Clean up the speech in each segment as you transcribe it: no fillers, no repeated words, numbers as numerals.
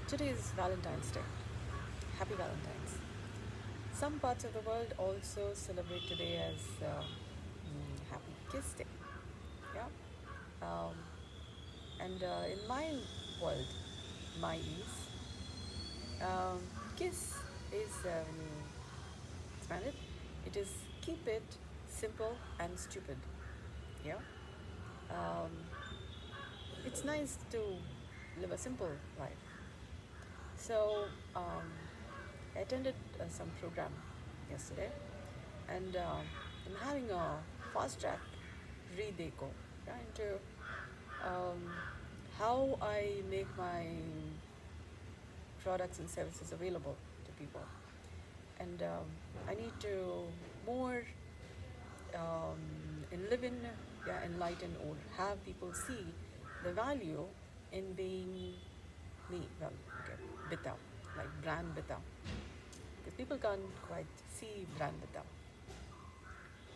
Today is Valentine's Day. Happy Valentine's. Some parts of the world also celebrate today as Happy Kiss Day. Yeah. Um, and in my world, my ease, kiss is, when you expand it, it is keep it simple and stupid. Yeah. Um, it's nice to live a simple life. So I attended some program yesterday, and I'm having a fast track re-deco, yeah, into um, how I make my products and services available to people. And I need to more um, enliven, yeah, enlighten, or have people see the value in being me. Well, okay, Bita, like brand Bita. Because people can't quite see brand Bita,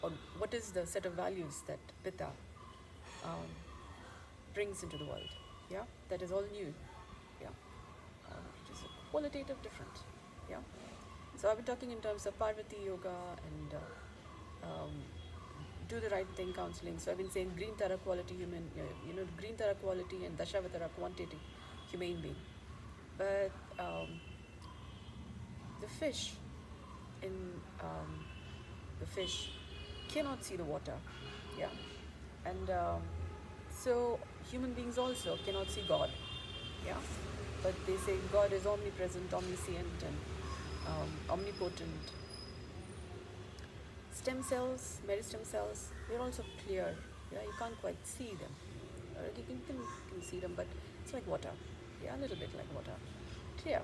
or what is the set of values that Bita um, brings into the world. Yeah, that is all new. Yeah, it is a qualitative difference. Yeah, so I've been talking in terms of Parvati yoga and do the right thing counseling. So I've been saying green Tara quality human, green Tara quality and Dashavatara quantity humane being. But the fish in the fish cannot see the water. Yeah, and so human beings also cannot see God. Yeah, but they say God is omnipresent, omniscient, and omnipotent. Stem cells, meristem cells, they're also clear. Yeah, you can't quite see them. You can see them, but it's like water. Yeah, a little bit like water. Clear.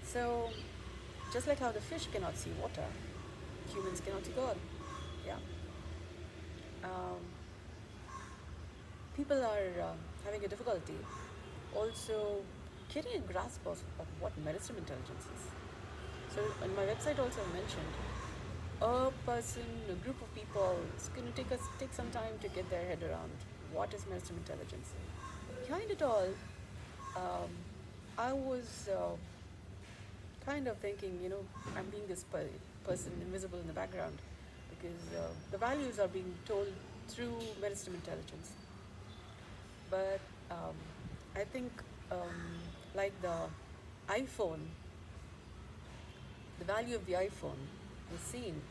So, just like how the fish cannot see water, humans cannot see God. Yeah. Um, People are having a difficulty also getting a grasp of what meristem intelligence is. So, on my website also I mentioned a person, a group of people, it's going to take some time to get their head around what is meristem intelligence. Behind it all, um, I was kind of thinking, I'm being this person invisible in the background because the values are being told through meristem intelligence. But I think, like the iPhone, the value of the iPhone was seen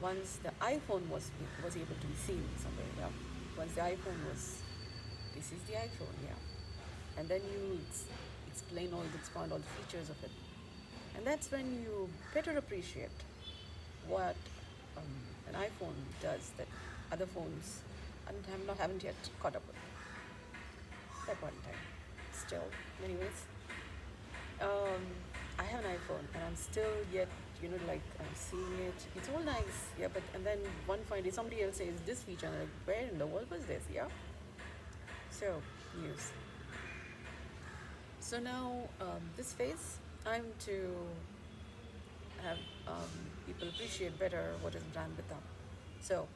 once the iPhone was able to be seen somewhere. Yeah, once the iPhone was, this is the iPhone. Yeah, and then you explain expand all the features of it, and that's when you better appreciate what an iPhone does that other phones haven't yet caught up with. That one time, still, anyways. Um, I have an iPhone and I'm still yet, like I'm seeing it. It's all nice, yeah. But and then one fine day somebody else says this feature, and I'm like, where in the world was this? Yeah. So news. So now this phase, I'm to have people appreciate better what is brand Vita. So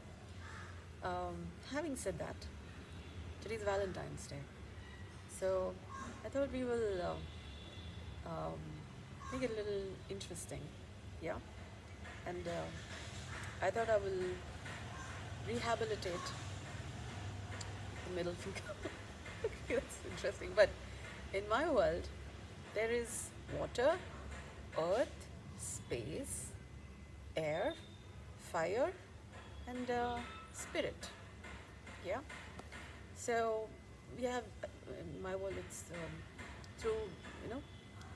having said that, today's Valentine's Day. So I thought we will um, make it a little interesting, yeah. And I thought I will rehabilitate the middle finger. That's interesting. But in my world, there is water, earth, space, air, fire, and spirit. Yeah. So we have in my world, it's through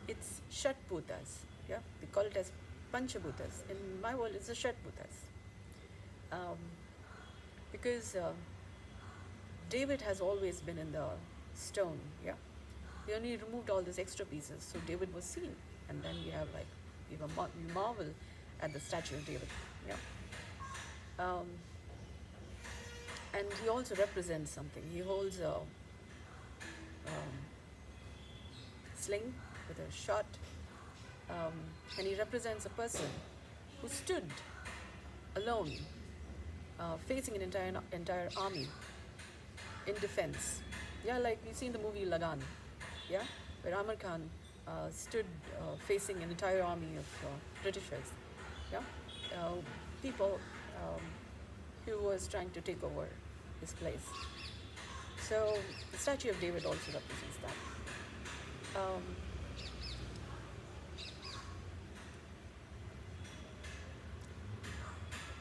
it's Shat Bhutas. Yeah, we call it as Panchabhutas. In my world, it's the Shat Bhutas. Um, because David has always been in the stone. Yeah, they only removed all these extra pieces, so David was seen. And then you marvel at the statue of David. Yeah, um, and he also represents something. He holds a sling with a shot, and he represents a person who stood alone, facing an entire army in defense. Yeah, like we see in the movie Lagan. Yeah, where Amar Khan stood facing an entire army of Britishers, yeah, uh, people who was trying to take over his place. So the Statue of David also represents that. Um,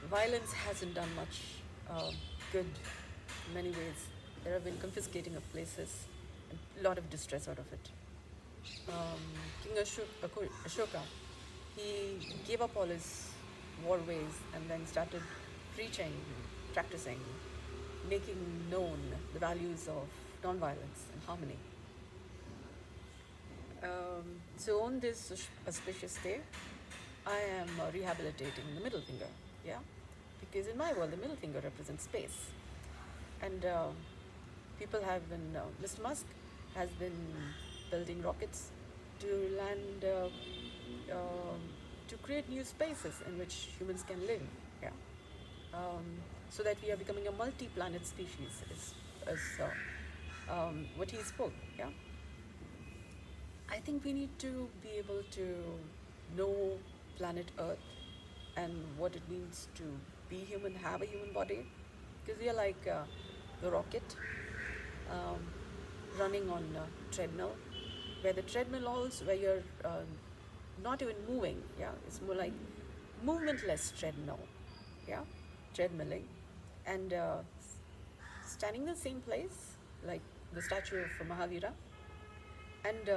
Violence hasn't done much good in many ways. There have been confiscating of places, and a lot of distress out of it. King Ashoka, he gave up all his war ways and then started preaching, practicing, making known the values of non-violence and harmony. So on this auspicious day, I am rehabilitating the middle finger, yeah, because in my world the middle finger represents space, and people have been, Mr. Musk has been building rockets to land, to create new spaces in which humans can live, yeah, so that we are becoming a multi-planet species, as what he spoke, yeah. I think we need to be able to know planet Earth and what it means to be human, have a human body, because we are like the rocket um, running on a treadmill, where the treadmill also, where you're not even moving, yeah, it's more like movementless treadmill, yeah, treadmilling, and standing in the same place, like the statue of Mahavira, and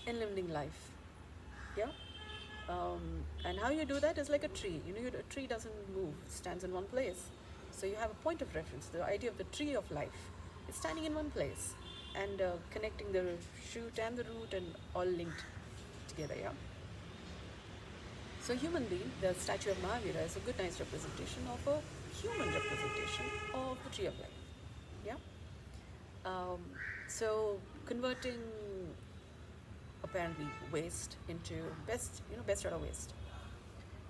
enlivening life, yeah. And how you do that is like a tree. You know, a tree doesn't move, it stands in one place. So you have a point of reference. The idea of the tree of life is standing in one place and connecting the shoot and the root and all linked together, yeah. So human being, the statue of Mahavira is a good, nice representation of a human representation of the tree of life, yeah. Um, so converting apparently waste into best out of waste.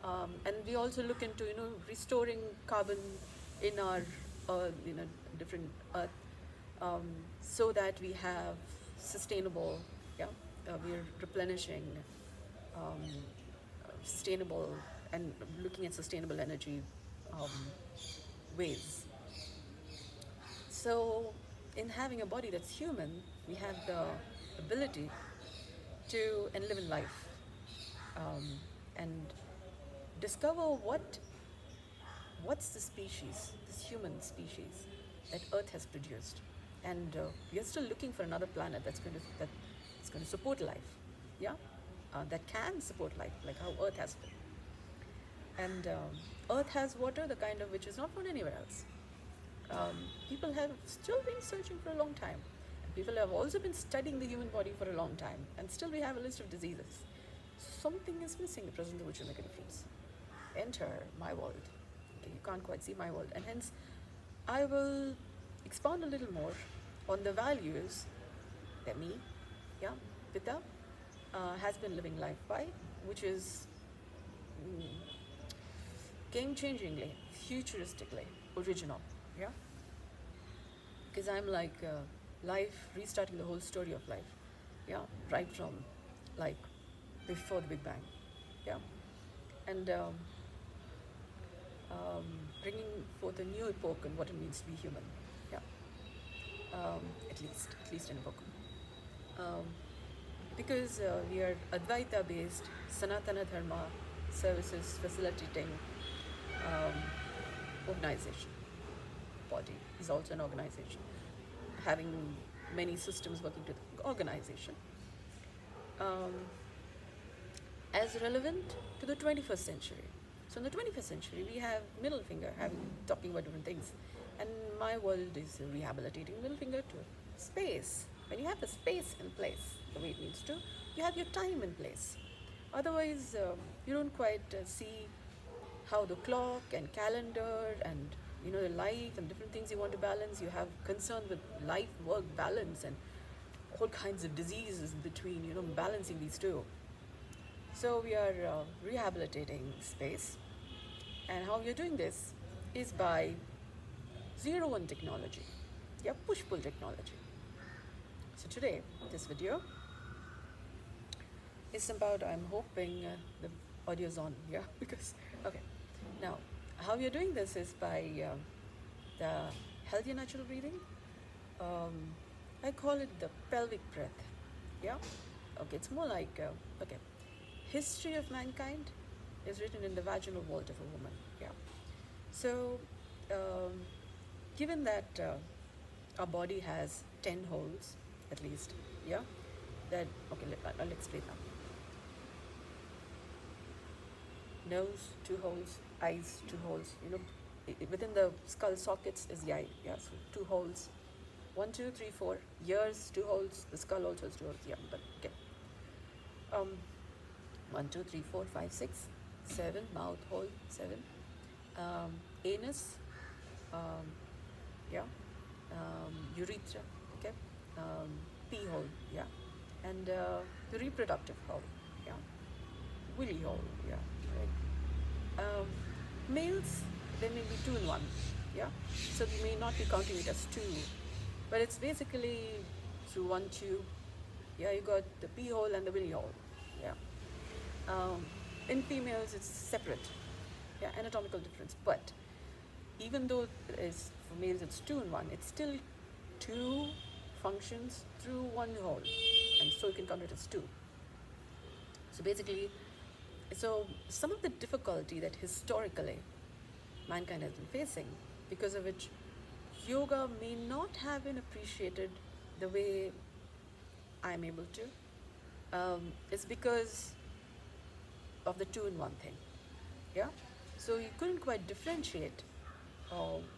And we also look into restoring carbon in our different earth, um, so that we have sustainable, yeah, we're replenishing, um, sustainable, and looking at sustainable energy um, ways. So in having a body that's human, we have the ability to and live in life, um, and discover what's the species, this human species that Earth has produced, and we are still looking for another planet that's going to support life, yeah, that can support life, like how Earth has been, and Earth has water, the kind of which is not found anywhere else. People have still been searching for a long time. And people have also been studying the human body for a long time, and still we have a list of diseases. Something is missing, the presence of which will make a difference. Enter my world. Okay, you can't quite see my world, and hence I will expound a little more on the values that me, yeah, Pitta, has been living life by, which is mm, game-changingly, futuristically original, yeah. Because I'm like life, restarting the whole story of life, yeah, right from like before the Big Bang, yeah, and um, bringing forth a new epoch and what it means to be human, yeah, at least in a book, um, because we are Advaita based, Sanatana Dharma services facilitating um, organization. Body is also an organization, having many systems working to the organization, um, as relevant to the 21st century. So in the 21st century, we have middle finger talking about different things, and my world is rehabilitating middle finger to space. When you have the space in place, the way it needs to, you have your time in place. Otherwise, you don't quite see how the clock and calendar and the life and different things you want to balance. You have concern with life work balance and all kinds of diseases in between, balancing these two. So we are rehabilitating space, and how we are doing this is by 0-1 technology, yeah, push-pull technology. So today, this video is about, I'm hoping the audio's on, yeah, because, okay. Now, how you're doing this is by the healthy natural breathing. I call it the pelvic breath, yeah? Okay, it's more like, okay, history of mankind is written in the vaginal vault of a woman, yeah? So, given that our body has 10 holes, at least, yeah? That, okay, I'll explain now. Nose, 2 holes, eyes, 2 holes, within the skull sockets is the eye, yeah, so 2 holes. 1, 2, 3, 4, ears, 2 holes, the skull also has 2 holes, yeah, but okay. 1, 2, 3, 4, 5, 6, 7, mouth hole, 7. Anus, yeah, urethra, okay, pee hole, yeah, and the reproductive hole, yeah, willy hole, yeah, right. Males, they may be 2 in 1, yeah, so we may not be counting it as 2, but it's basically through one tube, yeah, you got the pee hole and the willy hole, yeah. In females, it's separate, yeah, anatomical difference, but even though for males it's 2 in 1, it's still 2 functions through 1 hole, and so you can count it as 2. So basically, so some of the difficulty that historically mankind has been facing, because of which yoga may not have been appreciated the way I'm able to, is because of the 2 in 1 thing, yeah. So you couldn't quite differentiate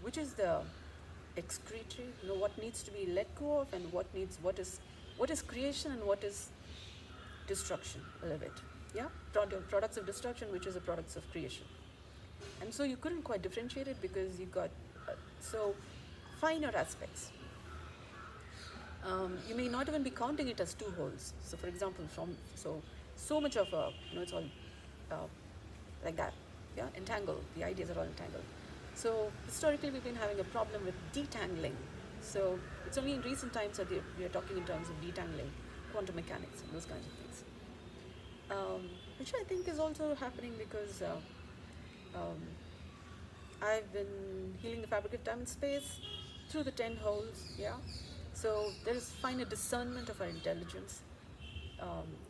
which is the excretory, what needs to be let go of, and what is creation and what is destruction, a little bit, yeah. Products of destruction, which is the products of creation, and so you couldn't quite differentiate it because you got so finer aspects. You may not even be counting it as 2 holes. So for example, so much of it's all like that, yeah, entangled, the ideas are all entangled. So historically we've been having a problem with detangling. So it's only in recent times that we are talking in terms of detangling, quantum mechanics and those kinds of things, which I think is also happening because I've been healing the fabric of time and space through the 10 holes, yeah. So there is finer discernment of our intelligence.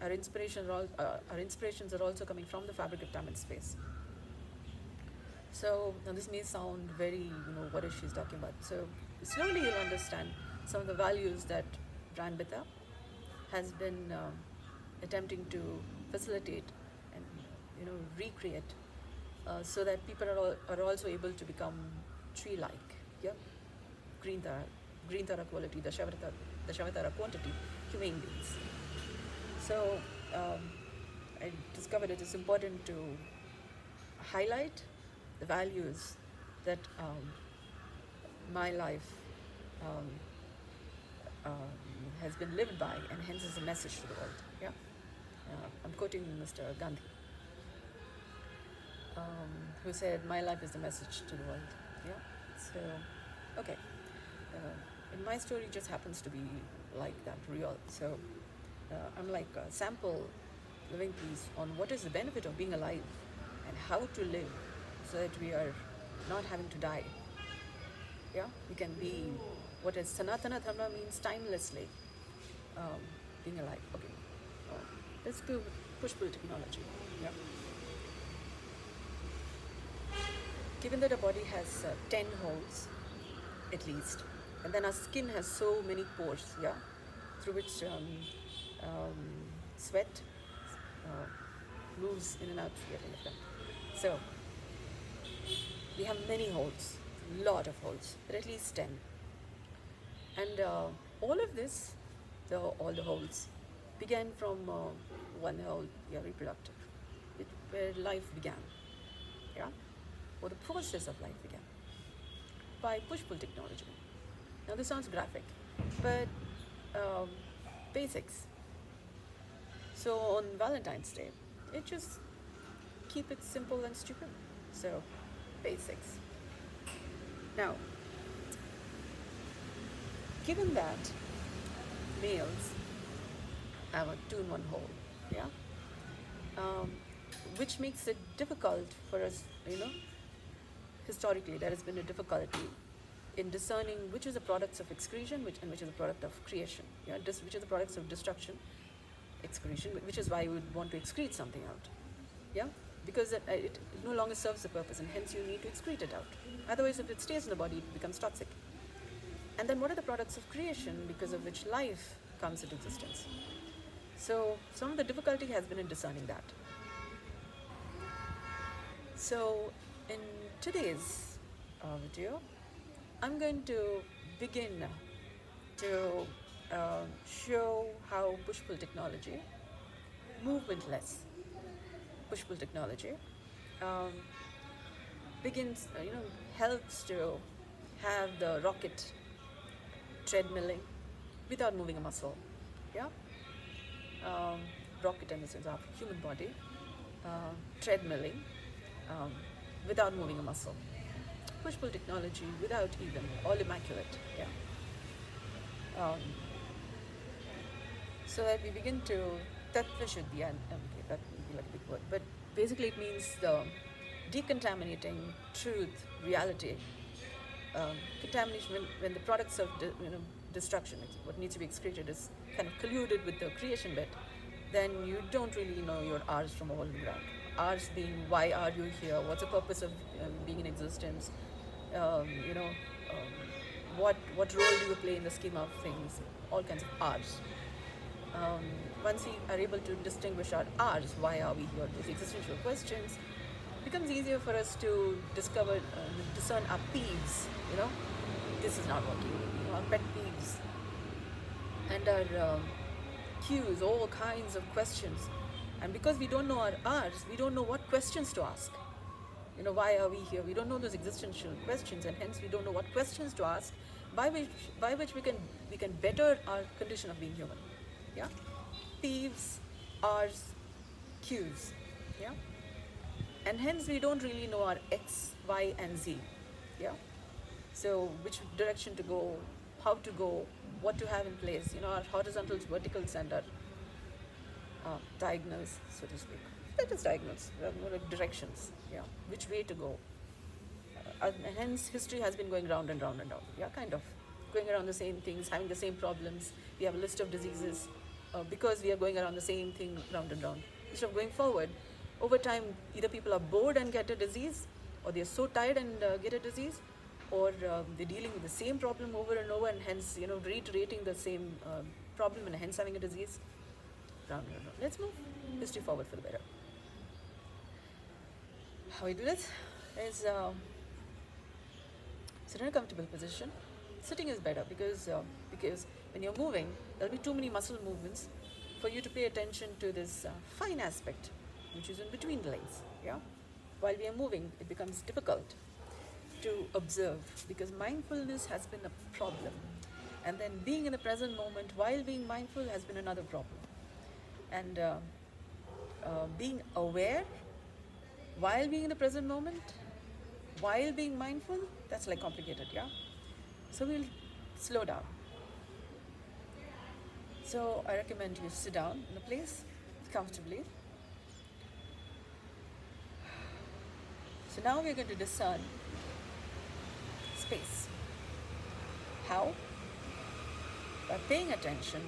Our inspirations are also coming from the fabric of time and space. So now this may sound very, what is she's talking about? So slowly you'll understand some of the values that Brand has been attempting to facilitate and recreate, so that people are also able to become tree-like, yeah, green thara quality, the Shivaratri quantity, humane beings. So I discovered it is important to highlight the values that my life has been lived by, and hence is a message to the world. Yeah, I'm quoting Mr. Gandhi, who said, "My life is the message to the world." Yeah. So, okay. And my story just happens to be like that, real. So, I'm like a sample living piece on what is the benefit of being alive and how to live so that we are not having to die. Yeah, we can be what is Sanatana Dharma means timelessly, being alive. Okay, let's do push-pull technology. Yeah. Given that our body has 10 holes, at least, and then our skin has so many pores, yeah, through which sweat moves in and out through every of them. So we have many holes, lot of holes, but at least 10. And all of this, all the holes, began from one hole, yeah, reproductive, where life began, yeah, or the process of life began, by push-pull technology. Now this sounds graphic, but basics. So on Valentine's Day, it just keep it simple and stupid. So basics. Now, given that males males have a two-in-one hole, yeah, um, which makes it difficult for us, historically there has been a difficulty in discerning which is the products of excretion and which is a product of creation, yeah, which is the products of destruction, excretion, which is why we would want to excrete something out, yeah, because it no longer serves the purpose, and hence you need to excrete it out. Otherwise, if it stays in the body, it becomes toxic. And then what are the products of creation because of which life comes into existence? So some of the difficulty has been in discerning that. So in today's video, I'm going to begin to show how push-pull technology, movementless push-pull technology, um, begins, helps to have the rocket treadmilling without moving a muscle, yeah. Rocket in the sense of human body, treadmilling without moving a muscle. Push-pull technology without even, all immaculate, yeah. So that we begin to, tattva shuddhi, and okay, that would be like a big word, but basically it means the decontaminating truth, reality, contamination when the products of destruction, what needs to be excreted, is kind of colluded with the creation bit, then you don't really know your R's from a hole in the ground. R's being, why are you here? What's the purpose of being in existence? What role do you play in the scheme of things? All kinds of R's. Once we are able to distinguish our R's, why are we here? These existential questions, it becomes easier for us to discover, discern our peeves. This is not working. Our pet peeves, and our cues, all kinds of questions. And because we don't know our R's, we don't know what questions to ask. Why are we here? We don't know those existential questions, and hence we don't know what questions to ask, by which we can better our condition of being human. Yeah, peeves, R's, Q's. Yeah, and hence we don't really know our X, Y, and Z. Yeah, so which direction to go, how to go, what to have in place. Our horizontals, verticals, and our diagonals, so to speak. That is diagonals, more like directions. Yeah, which way to go. And hence history has been going round and round and round. Yeah, kind of going around the same things, having the same problems. We have a list of diseases because we are going around the same thing round and round. Instead of going forward, over time, either people are bored and get a disease, or they are so tired and get a disease, or they're dealing with the same problem over and over, and hence reiterating the same problem, and hence having a disease. Round and round. Let's move history forward for the better. How we do this is sit in a comfortable position. Sitting is better because when you're moving, there'll be too many muscle movements for you to pay attention to this fine aspect, which is in between the legs. Yeah, while we are moving, it becomes difficult to observe because mindfulness has been a problem, and then being in the present moment while being mindful has been another problem, and being aware while being in the present moment, while being mindful, that's like complicated, yeah? So we'll slow down. So I recommend you sit down in a place comfortably. So now we're going to discern space. How? By paying attention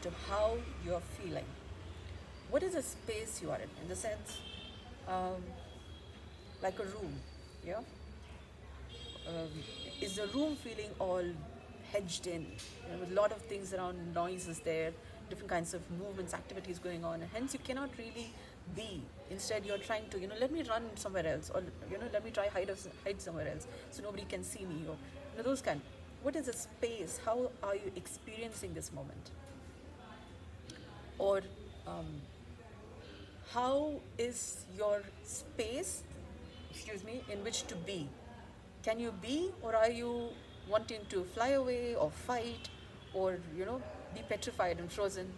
to how you're feeling. What is the space you are in the sense, like a room, yeah? Is the room feeling all hedged in, with a lot of things around, noises there, different kinds of movements, activities going on, and hence you cannot really be. Instead, you're trying to, let me run somewhere else, or let me try hide somewhere else, so nobody can see me, or those kind. What is the space? How are you experiencing this moment? Or how is your space, in which to be? Can you be, or are you wanting to fly away or fight, or be petrified and frozen?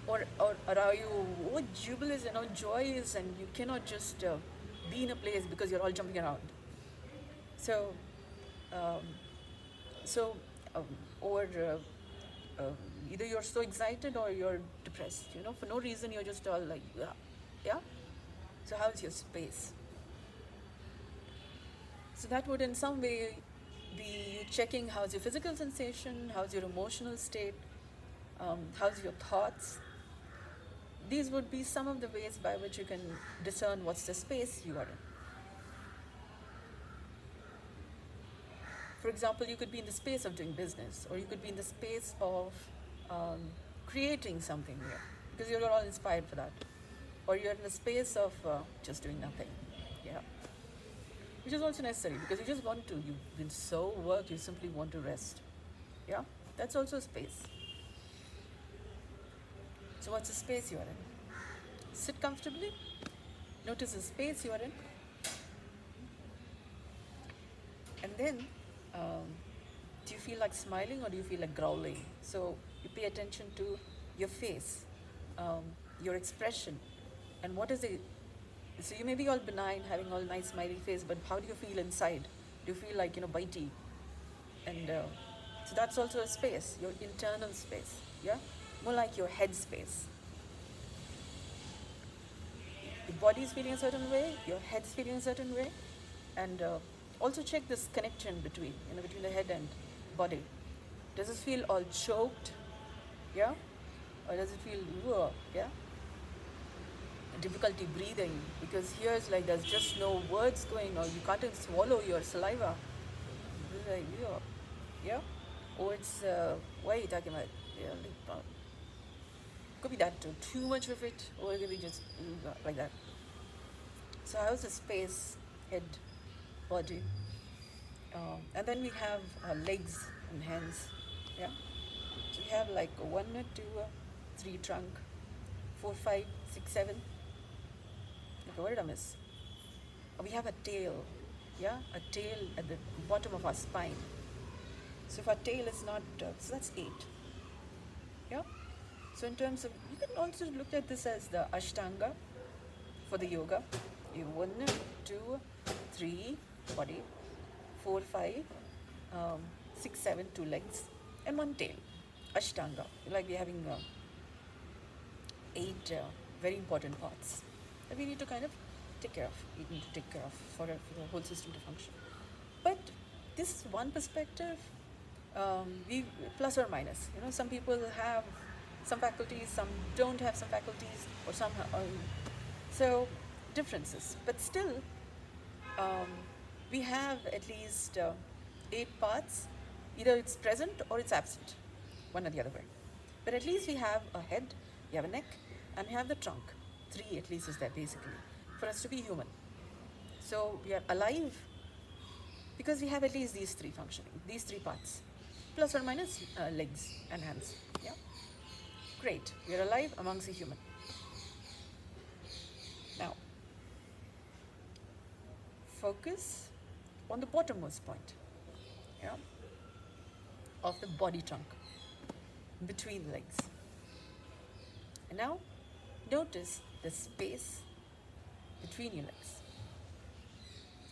Or are you jubilous, joyous, and you cannot just be in a place because you're all jumping around? So, or either you're so excited or you're depressed, for no reason you're just all like, yeah, yeah. So how's your space? So that would in some way be you checking how's your physical sensation, how's your emotional state, how's your thoughts. These would be some of the ways by which you can discern what's the space you are in. For example, you could be in the space of doing business, or you could be in the space of um, creating something new, because you're all inspired for that. Or you're in the space of just doing nothing. Yeah. Which is also necessary, because you just want to, you've been so worked, you simply want to rest. Yeah. That's also space. So, what's the space you are in? Sit comfortably. Notice the space you are in. And then, um, do you feel like smiling or do you feel like growling? So you pay attention to your face, um, your expression, and what is it. So you may be all benign, having all nice smiley face, but how do you feel inside? Do you feel like, bitey? And so that's also a space, your internal space. Yeah, more like your head space. Your body is feeling a certain way, your head's feeling a certain way, and also check this connection between the head and body. Does it feel all choked? Yeah, or does it feel raw? Yeah, difficulty breathing, because here's like there's just no words going, or you can't even swallow your saliva. It's like, yeah, or it's what are you talking about? Yeah, could be that too. Too much of it, or it could be just like that. So how's the space, head, body, and then we have legs and hands. Yeah. So we have like 1, 2, 3 trunk, 4, 5, 6, 7. Okay, what did I miss? We have a tail. Yeah, a tail at the bottom of our spine. So if our tail is not, so that's 8. Yeah. So in terms of, you can also look at this as the Ashtanga for the yoga. You 1, 2, 3 body, 4, 5, 6, 7, 2 legs, and 1 tail. Ashtanga. Like we're having 8 very important parts that we need to kind of take care of. We need to take care of for the whole system to function. But this is one perspective. We plus or minus. Some people have some faculties, some don't have some faculties, or some. So differences. But still, um, we have at least 8 parts. Either it's present or it's absent, one or the other way. But at least we have a head, we have a neck, and we have the trunk. 3 at least is there basically for us to be human. So we are alive because we have at least these 3 functioning, these 3 parts, plus or minus legs and hands. Yeah, great. We are alive amongst the human. Now, focus on the bottommost point. Yeah, of the body trunk between the legs. And now, notice the space between your legs.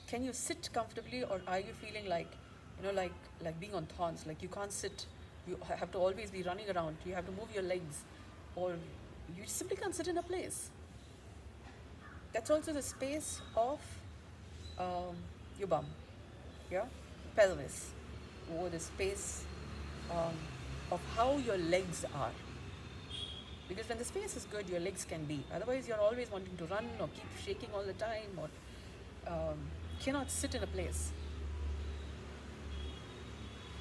Can you sit comfortably, or are you feeling like, like being on thorns, like you can't sit, you have to always be running around, you have to move your legs, or you simply can't sit in a place? That's also the space of your bum, yeah, pelvis, or the space of how your legs are. Because when the space is good, your legs can be. Otherwise, you're always wanting to run or keep shaking all the time, or cannot sit in a place.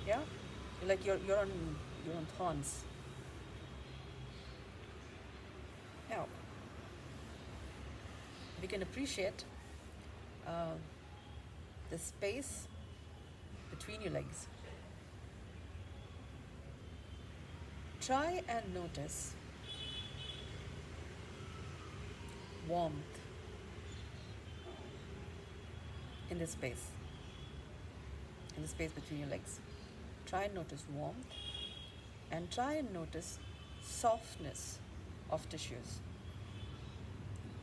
Yeah, like you're on thorns. Now, we can appreciate uh, the space between your legs. Try and notice warmth in the space between your legs. Try and notice warmth, and try and notice softness of tissues.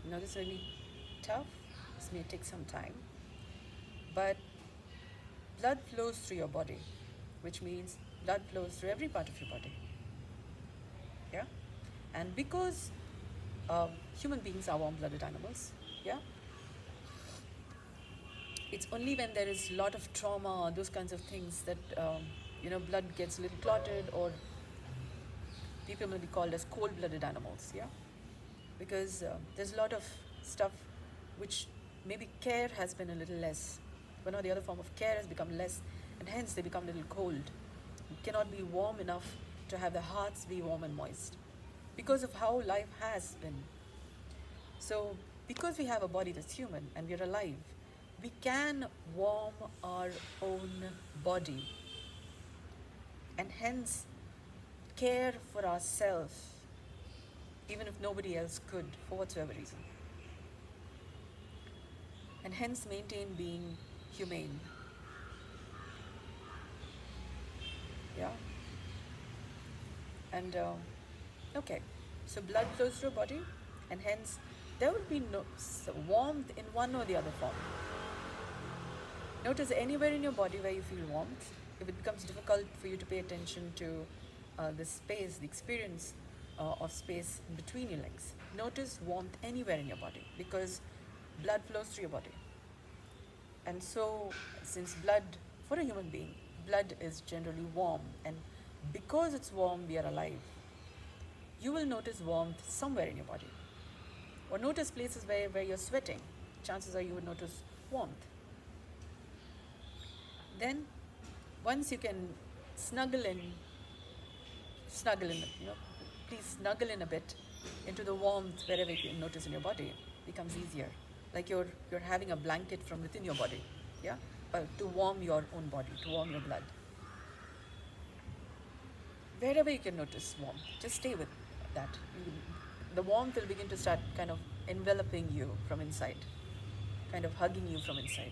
This is really tough. This may take some time, but blood flows through your body, which means blood flows through every part of your body. Yeah, and because human beings are warm-blooded animals, yeah, it's only when there is a lot of trauma or those kinds of things that blood gets a little clotted, or people may be called as cold-blooded animals. Yeah, because there's a lot of stuff which maybe care has been a little less. One or the other form of care has become less, and hence they become a little cold. It cannot be warm enough to have their hearts be warm and moist because of how life has been. So, because we have a body that's human and we're alive, we can warm our own body and hence care for ourselves, even if nobody else could, for whatsoever reason, and hence maintain being humane. Yeah? And okay, so blood flows through your body, and hence there will be no warmth in one or the other form. Notice anywhere in your body where you feel warmth. If it becomes difficult for you to pay attention to the space, the experience of space in between your legs, notice warmth anywhere in your body, because blood flows through your body. And so, since blood, for a human being, blood is generally warm, and because it's warm, we are alive. You will notice warmth somewhere in your body, or notice places where you're sweating. Chances are you would notice warmth. Then, once you can snuggle in, please snuggle in a bit into the warmth wherever you notice in your body, becomes easier. Like you're having a blanket from within your body, yeah, to warm your own body, to warm your blood. Wherever you can notice warmth, just stay with that. The warmth will begin to start kind of enveloping you from inside, kind of hugging you from inside.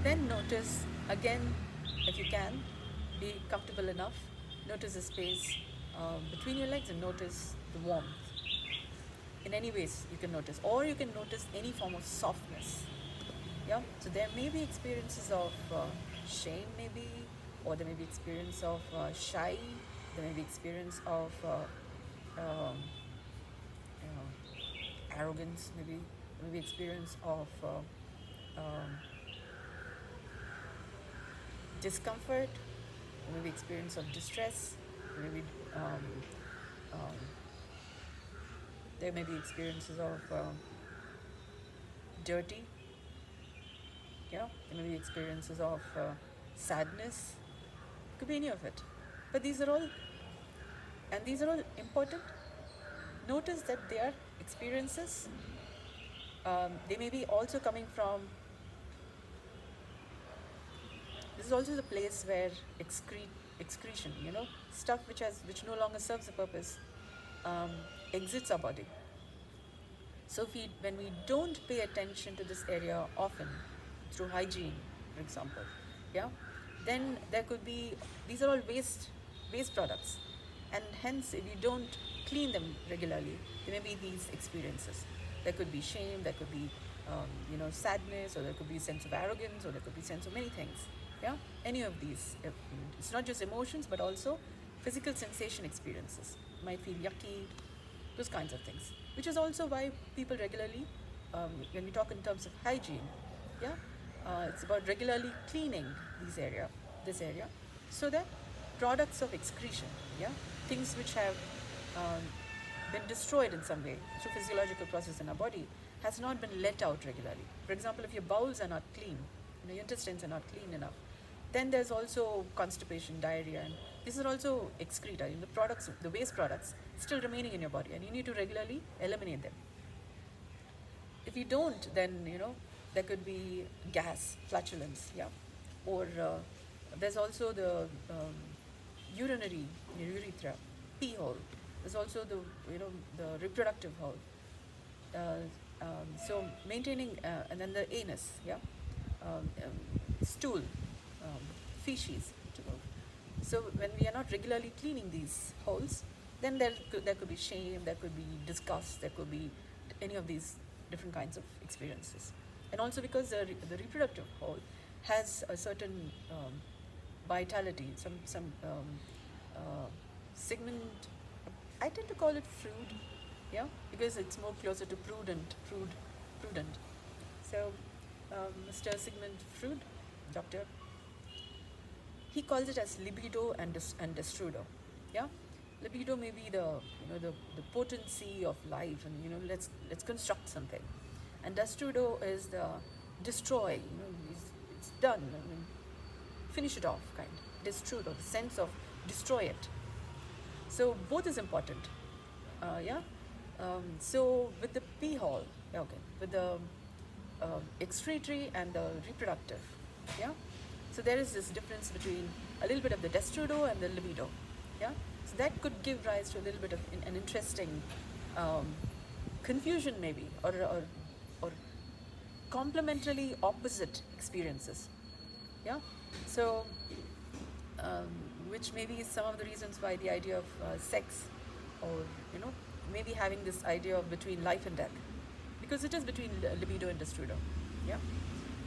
Then notice again, if you can, be comfortable enough. Notice the space between your legs and notice the warmth. In any ways you can notice, or you can notice any form of softness. Yeah. So there may be experiences of shame, maybe, or there may be experience of shy. There may be experience of arrogance, maybe. There may be experience of discomfort, maybe experience of distress, maybe um, there may be experiences of dirty, yeah, there may be experiences of sadness, could be any of it. But these are all, and these are all important. Notice that they are experiences. They may be also coming from, this is also the place where excretion, stuff which no longer serves a purpose, exits our body. So when we don't pay attention to this area often, through hygiene, for example, yeah, then there could be, these are all waste products, and hence if you don't clean them regularly, there may be these experiences. There could be shame, there could be sadness, or there could be a sense of arrogance, or there could be a sense of many things. Yeah, any of these. It's not just emotions, but also physical sensation experiences. You might feel yucky, those kinds of things. Which is also why people regularly, when we talk in terms of hygiene, yeah, it's about regularly cleaning this area, so that products of excretion, yeah, things which have um, been destroyed in some way through physiological process in our body, has not been let out regularly. For example, if your bowels are not clean, your intestines are not clean enough, then there's also constipation, diarrhea, and these are also excreta, the products, the waste products still remaining in your body, and you need to regularly eliminate them. If you don't, then there could be gas, flatulence, yeah, or there's also the urinary, urethra, pee hole. There's also the reproductive hole. So maintaining, and then the anus, yeah, stool, feces. So when we are not regularly cleaning these holes, then there could be shame, there could be disgust, there could be any of these different kinds of experiences. And also because the reproductive hole has a certain vitality, some segment. I tend to call it Freud, yeah, because it's more closer to prudent. So, Mr. Sigmund Freud, doctor, he calls it as libido and destrudo, yeah. Libido may be the potency of life, and let's construct something, and destrudo is the destroy. It's done. I mean, finish it off, kind. Destrudo, the sense of destroy it. So both is important, yeah. So with the P hall, okay, with the excretory and the reproductive, yeah. So there is this difference between a little bit of the destrudo and the libido, yeah. So that could give rise to a little bit of an interesting um, confusion, maybe, or complementarily opposite experiences, yeah. So um, which maybe is some of the reasons why the idea of sex, or you know maybe having this idea of between life and death, because it is between libido and destrudo, yeah.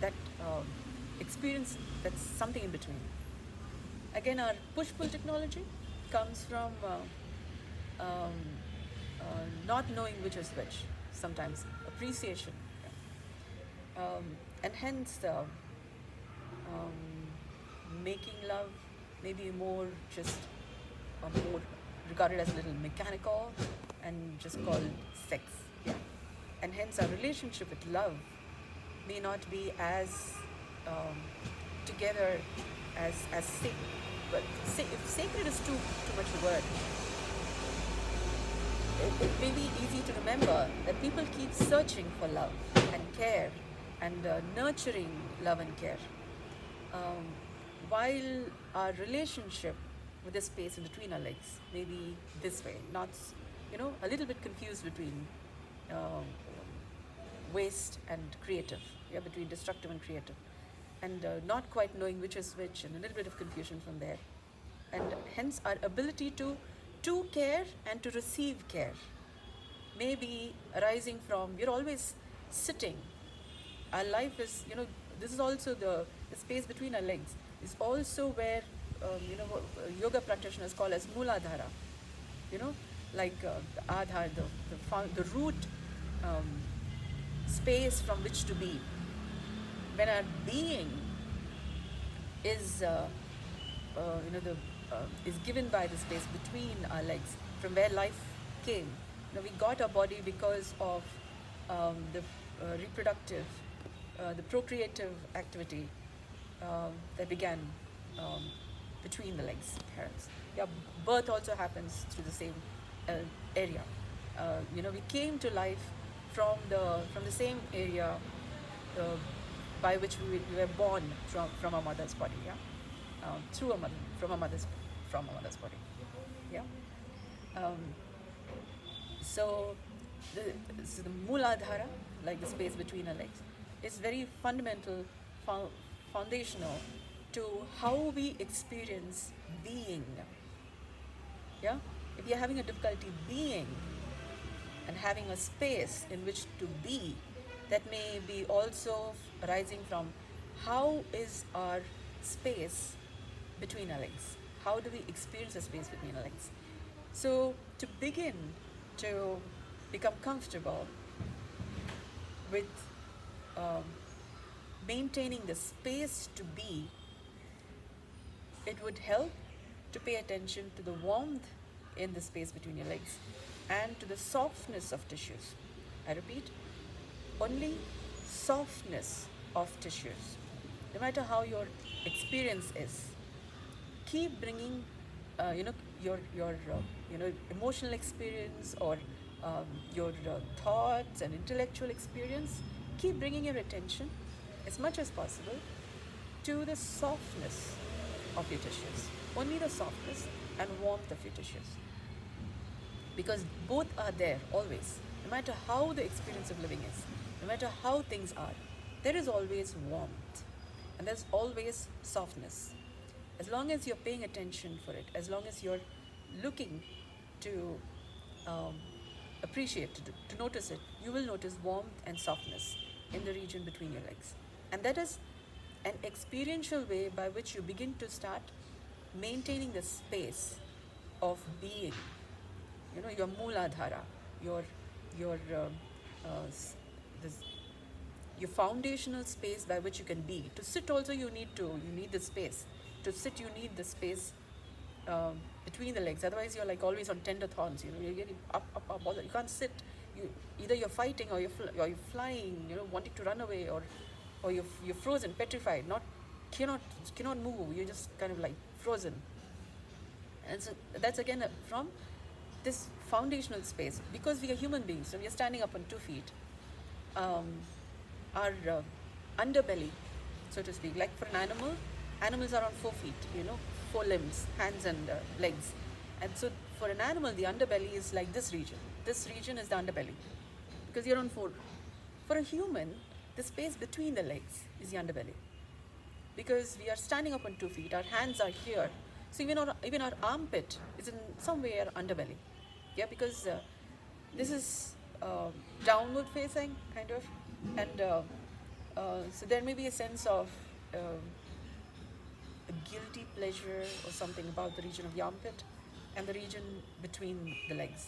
That experience, that's something in between. Again, our push-pull technology comes from um, not knowing which is which, sometimes appreciation, yeah. And hence the making love maybe more just more regarded as a little mechanical and just called sex, yeah. And hence our relationship with love may not be as together as sacred. But if sacred is too much a word, it may be easy to remember that people keep searching for love and care and nurturing love and care. Um, while our relationship with the space in between our legs may be this way, not, a little bit confused between um, waste and creative, yeah, between destructive and creative, and not quite knowing which is which, and a little bit of confusion from there. And hence our ability to care and to receive care may be arising from we're always sitting. Our life is, this is also the space between our legs is also where, what yoga practitioners call as muladhara, like the adhar, the root um, space from which to be. When our being is, the is given by the space between our legs, from where life came. We got our body because of the reproductive, the procreative activity that began um, between the legs, parents. Yeah, birth also happens through the same area. We came to life from the same area uh, by which we were born from our mother's body, yeah, through a mother, from a mother's body, yeah. Um, so, the Mooladhara, like the space between our legs, is very fundamental, foundational to how we experience being. Yeah, if you're having a difficulty being and having a space in which to be, that may be also arising from how is our space between our legs. How do we experience the space between our legs? So, to begin to become comfortable with um, maintaining the space to be, it would help to pay attention to the warmth in the space between your legs and to the softness of tissues. I repeat, only softness of tissues. No matter how your experience is, keep bringing, your emotional experience, or your thoughts and intellectual experience. Keep bringing your attention as much as possible to the softness of your tissues. Only the softness and warmth of your tissues, because both are there always. No matter how the experience of living is, no matter how things are, there is always warmth and there's always softness. As long as you're paying attention for it, as long as you're looking to um, appreciate, to notice it, you will notice warmth and softness in the region between your legs. And that is an experiential way by which you begin to start maintaining the space of being, your mooladhara, your your s- this, your foundational space by which you can be. To sit also you need the space. To sit you need the space between the legs. Otherwise you're like always on tender thorns. You're getting up. You can't sit. You either you're fighting or you're flying. Wanting to run away, or you're frozen, petrified, not cannot cannot move. You're just kind of like frozen. And so that's again from this foundational space, because we are human beings, so we are standing up on 2 feet. Um, our underbelly, so to speak, like for an animal, animals are on 4 feet, 4 limbs, hands and legs. And so for an animal, the underbelly is like this region. This region is the underbelly because you're on 4. For a human, the space between the legs is the underbelly because we are standing up on 2 feet, our hands are here. So even our armpit is in some way our underbelly. Yeah, because this is downward facing, kind of. And so there may be a sense of a guilty pleasure or something about the region of the armpit and the region between the legs.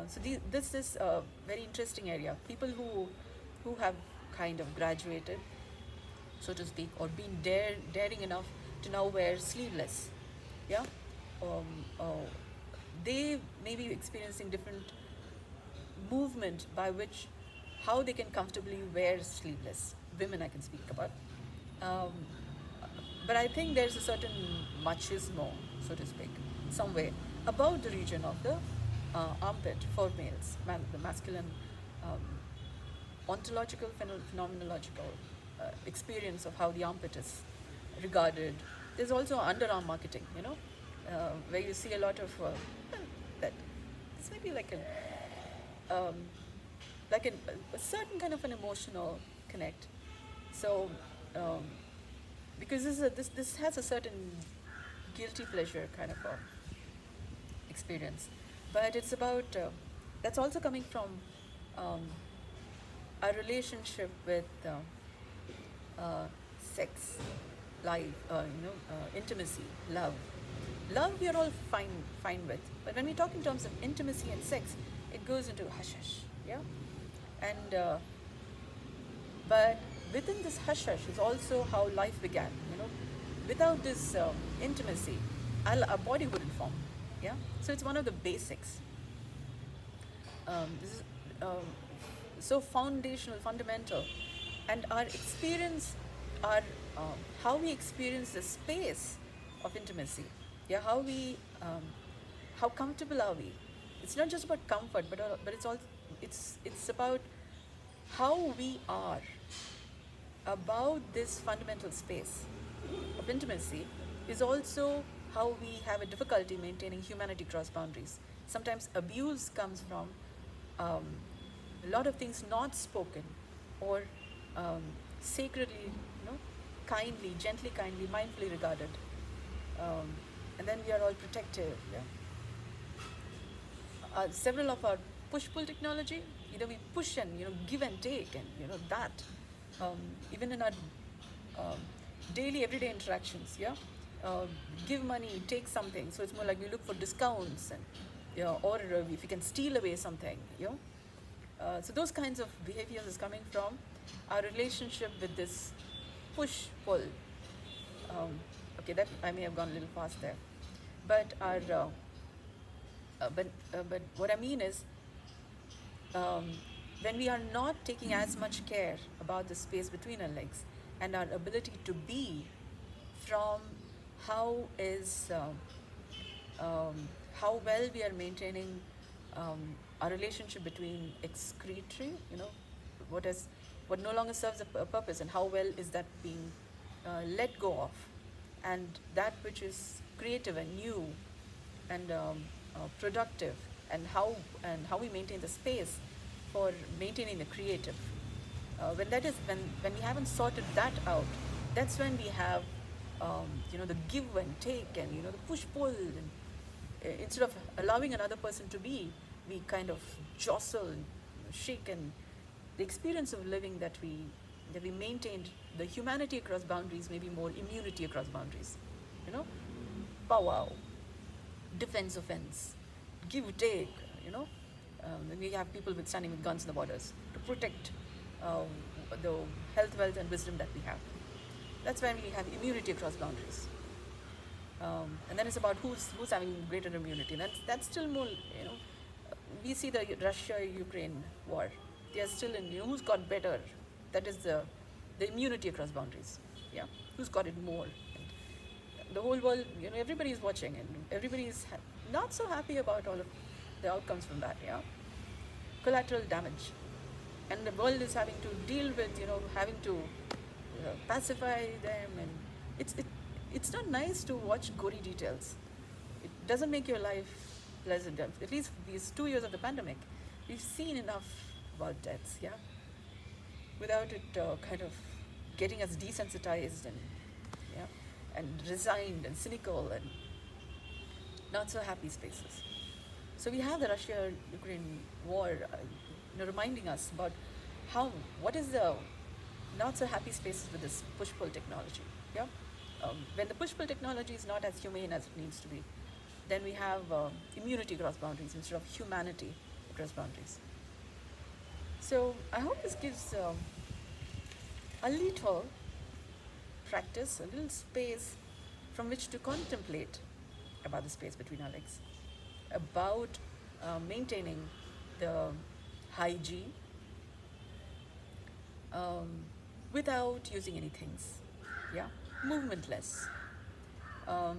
So this is a very interesting area. People who have kind of graduated, so to speak, or been daring enough to now wear sleeveless, yeah, they may be experiencing different movement by which how they can comfortably wear sleeveless. Women I can speak about. Um, but I think there's a certain machismo, so to speak, some way about the region of the armpit for males, the masculine um, ontological, phenomenological experience of how the armpit is regarded. There's also underarm marketing, where you see a lot of that. This may be like a certain kind of an emotional connect. So, um, because this has a certain guilty pleasure kind of experience, but it's about that's also coming from um, our relationship with sex, life, intimacy, love. Love we are all fine with, but when we talk in terms of intimacy and sex, it goes into hush hush, yeah, and but within this hush hush is also how life began. Without this intimacy, our body wouldn't form, yeah. So it's one of the basics. This is um, so foundational, fundamental, and our experience, our how we experience the space of intimacy. Yeah, how comfortable are we? It's not just about comfort, but it's all it's about how we are about this fundamental space of intimacy is also how we have a difficulty maintaining humanity cross boundaries. Sometimes abuse comes from um, a lot of things not spoken or um, sacredly, kindly, gently, kindly, mindfully regarded. Um, and then we are all protective. Yeah? Several of our push-pull technology, either we push and give and take, and that um, even in our um, daily everyday interactions, yeah, uh, give money, take something. So it's more like we look for discounts, and or if you can steal away something, so those kinds of behaviors is coming from our relationship with this push-pull. Okay, that I may have gone a little fast there, but our but what I mean is, um, when we are not taking as much care about the space between our legs and our ability to be from how is how well we are maintaining um, our relationship between excretory, what is what no longer serves a purpose, and how well is that being let go of, and that which is creative and new and productive, and how we maintain the space for maintaining the creative. When we haven't sorted that out, that's when we have the give and take, and the push pull, and instead of allowing another person to be, we kind of jostle and shake, and the experience of living that we maintained the humanity across boundaries may be more immunity across boundaries. You know, powwow, defense, offense, give, take, you know. Then we have people with standing with guns in the borders to protect uh, the health, wealth, and wisdom that we have. That's when we have immunity across boundaries. And then it's about who's having greater immunity. That's still more, you know. We see the Russia-Ukraine war. They are still in, you know, who's got better. That is the immunity across boundaries. Yeah, who's got it more. And the whole world, you know, everybody is watching, and everybody is not so happy about all of the outcomes from that. Yeah, collateral damage, and the world is having to deal with, you know, having to pacify them, and it's not nice to watch gory details. It doesn't make your life pleasant. At least these 2 years of the pandemic, we've seen enough about deaths, yeah, without it kind of getting us desensitized and, yeah, and resigned and cynical and not so happy spaces. So we have the Russia-Ukraine war, you know, reminding us about what is the not so happy spaces with this push-pull technology. Yeah, when the push-pull technology is not as humane as it needs to be, then we have immunity across boundaries instead of humanity across boundaries. So I hope this gives a little practice, a little space from which to contemplate about the space between our legs, about maintaining the hygiene without using any things, yeah, movementless, um,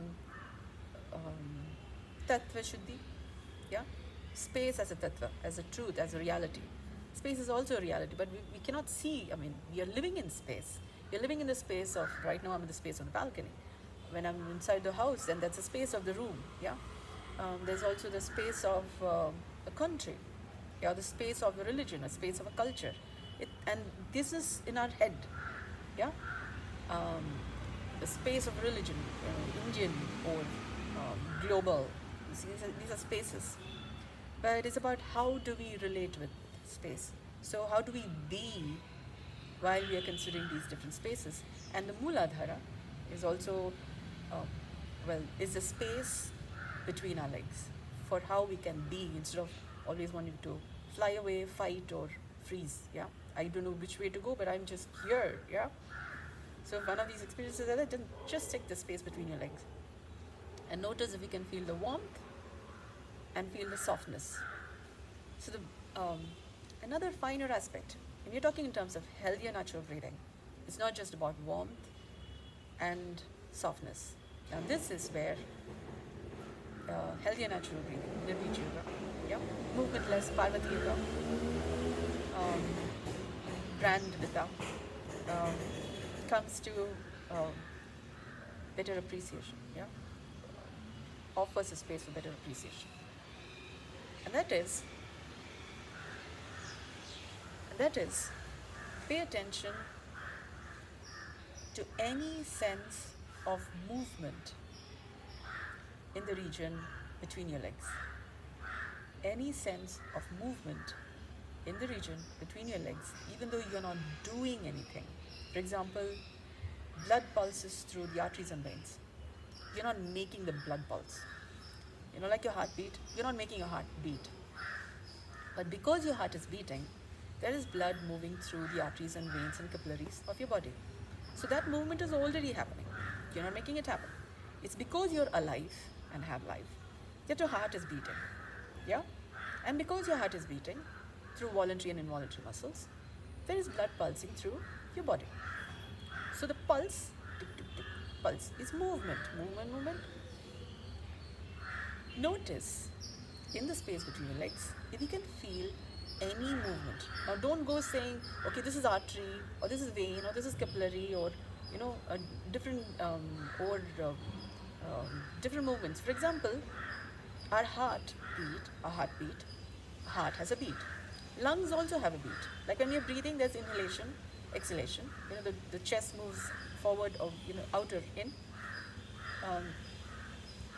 tattva shuddhi, yeah, space as a tattva, as a truth, as a reality. Space is also a reality, but we cannot see. I mean, we are living in space. We are living in the space of, right now I'm in the space of the balcony. When I'm inside the house, then that's the space of the room, yeah. There's also the space of a country, yeah, the space of a religion, a space of a culture. And this is in our head, yeah. Um, the space of religion, Indian or global. These are spaces. But it's about how do we relate with space. So how do we be while we are considering these different spaces? And the Mooladhara is also, is the space between our legs for how we can be instead of always wanting to fly away, fight, or freeze. Yeah, I don't know which way to go, but I'm just here. Yeah. So if one of these experiences are there, then just take the space between your legs and notice if you can feel the warmth and feel the softness. So another finer aspect, when you're talking in terms of healthier natural breathing, it's not just about warmth and softness. Now this is where healthier natural breathing, Nirvij Yoga, yeah, movementless Parvati Yoga, Brand Vita, comes to better appreciation, yeah, offers a space for better appreciation. And that is, pay attention to any sense of movement in the region between your legs. Any sense of movement in the region between your legs, even though you're not doing anything. For example, blood pulses through the arteries and veins. You're not making the blood pulse. You know, like your heartbeat, you're not making a heartbeat. But because your heart is beating, there is blood moving through the arteries and veins and capillaries of your body. So that movement is already happening. You're not making it happen. It's because you're alive and have life that your heart is beating. Yeah? And because your heart is beating through voluntary and involuntary muscles, there is blood pulsing through your body. So the pulse, tick, tick, tick, pulse is movement, movement, movement. Notice in the space between your legs if you can feel any movement. Now don't go saying, okay, this is artery, or this is vein, or this is capillary, or different different movements. For example, our heart has a beat. Lungs also have a beat. Like when you're breathing, there's inhalation, exhalation. The chest moves forward or outer in.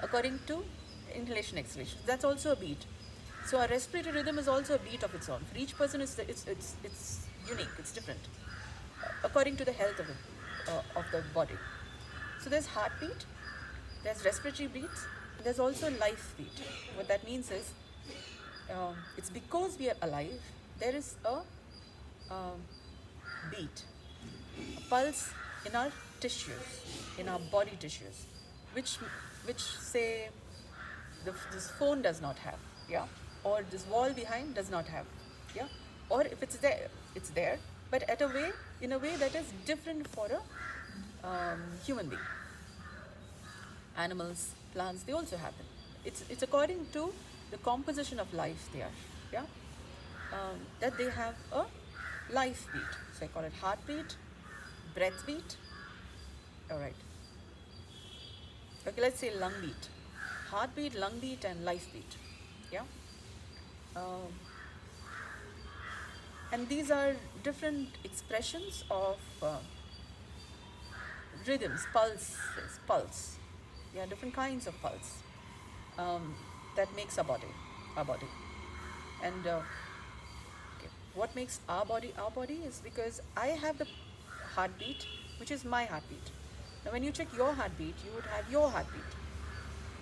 According to inhalation, exhalation. That's also a beat. So our respiratory rhythm is also a beat of its own. For each person, it's unique. It's different. according to the health of the body. So there's heartbeat, there's respiratory beats, and there's also life beat. What that means is, it's because we are alive, there is a beat, a pulse in our tissues, in our body tissues, which say this phone does not have, yeah, or this wall behind does not have, yeah, or if it's there, but in a way that is different for a human being. Animals, plants, they also have it. It's according to the composition of life there, yeah, that they have a life beat. So I call it heartbeat, breath beat. All right. Okay, let's say lung beat, heartbeat, lung beat, and life beat. Yeah. Um, and these are different expressions of rhythms, pulse. Yeah, different kinds of pulse that makes our body, our body. And okay, what makes our body is because I have the heartbeat, which is my heartbeat. Now, when you check your heartbeat, you would have your heartbeat.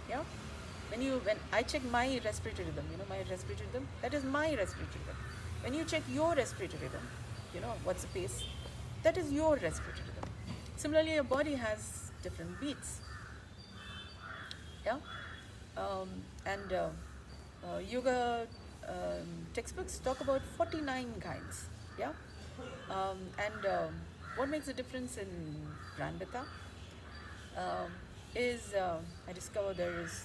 Yeah. When I check my respiratory rhythm, my respiratory rhythm, that is my respiratory rhythm. When you check your respiratory rhythm, what's the pace, that is your respiratory rhythm. Similarly, your body has different beats. Yeah. And yoga textbooks talk about 49 kinds. Yeah. And what makes a difference in Brahmaasthra is I discovered there is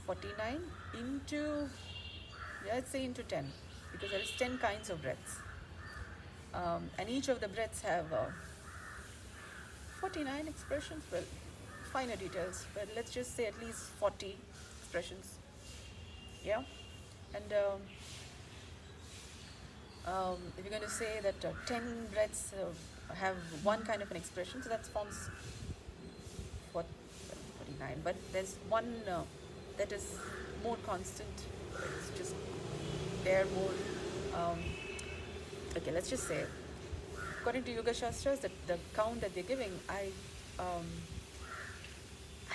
49 into, let's say, into 10, because there is 10 kinds of breaths, and each of the breaths have 49 expressions. Well, finer details, but let's just say at least 40 expressions. Yeah. And if you're going to say that 10 breaths have one kind of an expression, so that forms 49. But there's one that is more constant. It's just there more. Okay, let's just say, according to Yoga Shastras, that the count that they're giving, I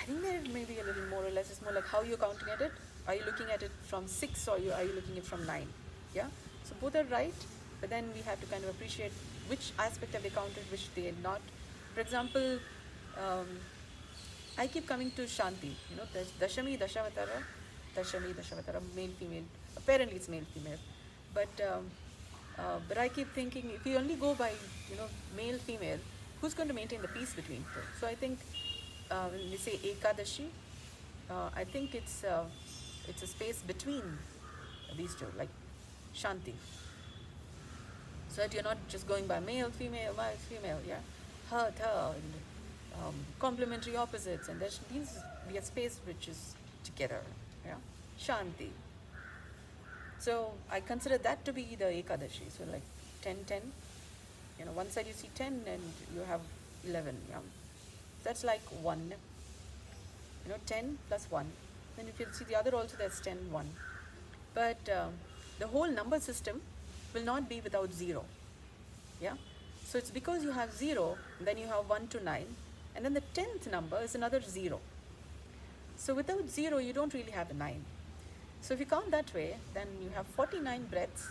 think there may be a little more or less. It's more like how you're counting at it. Are you looking at it from 6 or are you looking at it from 9? Yeah. So both are right, but then we have to kind of appreciate which aspect have they counted, which they are not. For example, I keep coming to Shanti. There's Dashami, Dashavatara, male, female. Apparently it's male, female, but I keep thinking, if you only go by male, female, who's going to maintain the peace between them? So I think when we say Ekadashi, I think it's a space between these two, like Shanti, so that you're not just going by male, female, yeah, her, and complementary opposites, and there needs to be a space which is together, yeah, Shanti. So I consider that to be the Ekadashi. So like 10, 10. One side you see 10 and you have 11. Yeah. That's like 1. 10 plus 1. Then if you see the other also, that's 10, 1. But the whole number system will not be without 0. Yeah. So it's because you have 0, then you have 1 to 9. And then the 10th number is another 0. So without 0, you don't really have a 9. So if you count that way, then you have 49 breaths.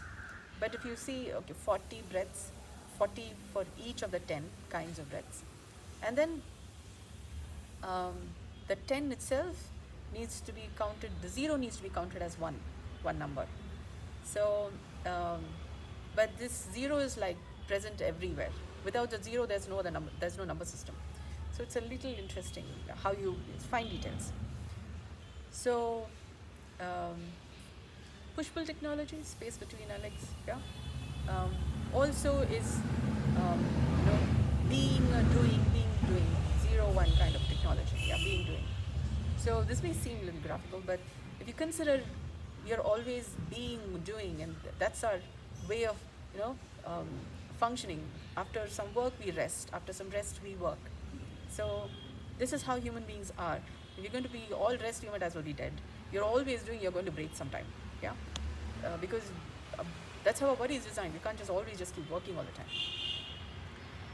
But if you see, okay, 40 breaths, 40 for each of the 10 kinds of breaths. And then the 10 itself needs to be counted, the 0 needs to be counted as one number. So, but this 0 is like present everywhere. Without the 0, there's no number system. So it's a little interesting how it's fine details. So, push-pull technology, space between our legs, yeah. Also is, being, doing, 0, 1 kind of technology, yeah, being, doing. So this may seem a little graphical, but if you consider we are always being, doing, and that's our way of, functioning. After some work, we rest. After some rest, we work. So this is how human beings are. If you're going to be all rest, you might as well be dead. You're always doing, you're going to break sometime. Yeah, because That's how our body is designed. We can't just always just keep working all the time.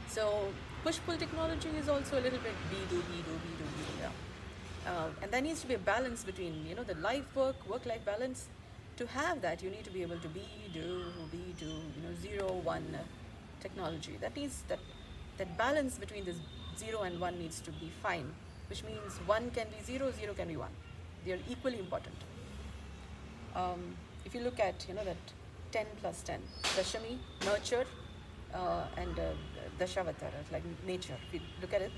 So push-pull technology is also a little bit be do, yeah. And there needs to be a balance between, the work-life balance. To have that, you need to be able to be do, 0, 1 technology. That balance between this 0 and 1 needs to be fine, which means 1 can be 0, 0 can be 1. They are equally important. If you look at, that 10 plus 10, Dashami, nurture, and Dashavatara, like nature. If you look at it,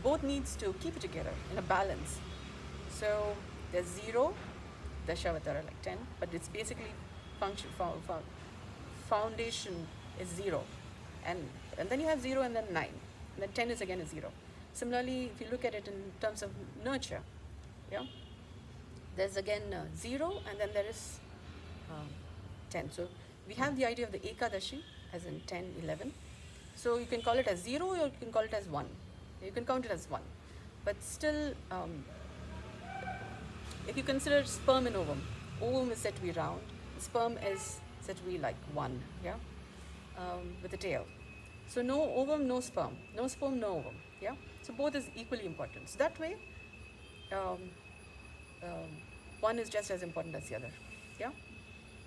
both needs to keep it together in a balance. So there's 0, Dashavatara, like 10, but it's basically foundation is 0. And then you have 0 and then 9. And then 10 is again a 0. Similarly, if you look at it in terms of nurture, yeah, there's again 0 and then there is 10. So we have the idea of the Ekadashi as in 10, 11. So you can call it as 0 or you can call it as 1. You can count it as 1. But still, if you consider sperm and ovum is said to be round, sperm is said to be like 1, yeah, with a tail. So no ovum, no sperm, no sperm, no ovum, yeah. So both is equally important. So that way, one is just as important as the other, yeah.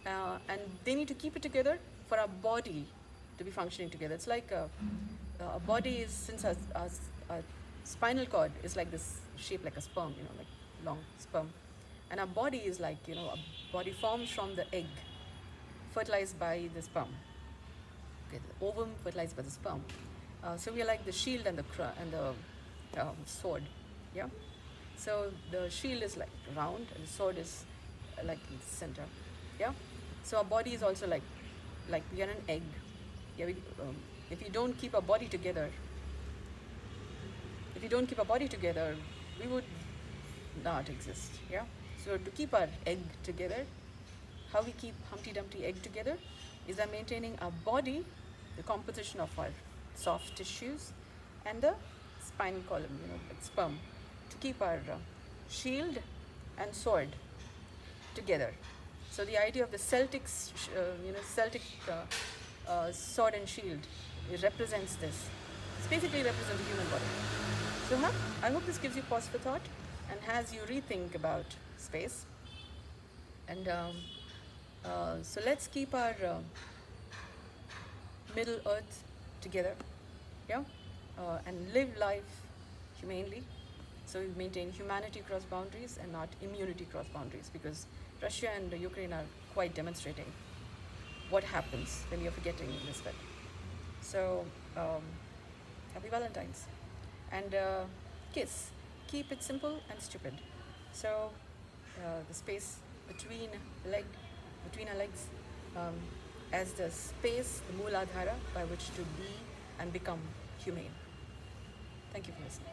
And they need to keep it together for our body to be functioning together. It's like a body is, since our spinal cord is like this shape like a sperm, like long sperm. And our body is like, a body forms from the egg, fertilized by the sperm. Okay, the ovum fertilized by the sperm. So we are like the shield and the sword, yeah. So the shield is like round and the sword is like in the center, yeah. So our body is also like we are an egg. Yeah, if you don't keep our body together, we would not exist, yeah. So to keep our egg together, how we keep Humpty Dumpty egg together is by maintaining our body, the composition of our soft tissues, and the spinal column, like sperm, to keep our shield and sword together. So the idea of the Celtic sword and shield, it represents this. It basically represents the human body. So I hope this gives you pause for thought and has you rethink about space. And so let's keep our Middle Earth together, yeah, and live life humanely. So we maintain humanity across boundaries and not immunity across boundaries, because Russia and Ukraine are quite demonstrating what happens when you're forgetting this bit. So happy Valentine's, and kiss. Keep it simple and stupid. So the space between our legs, as the space, the Mooladhara by which to be and become humane. Thank you for listening.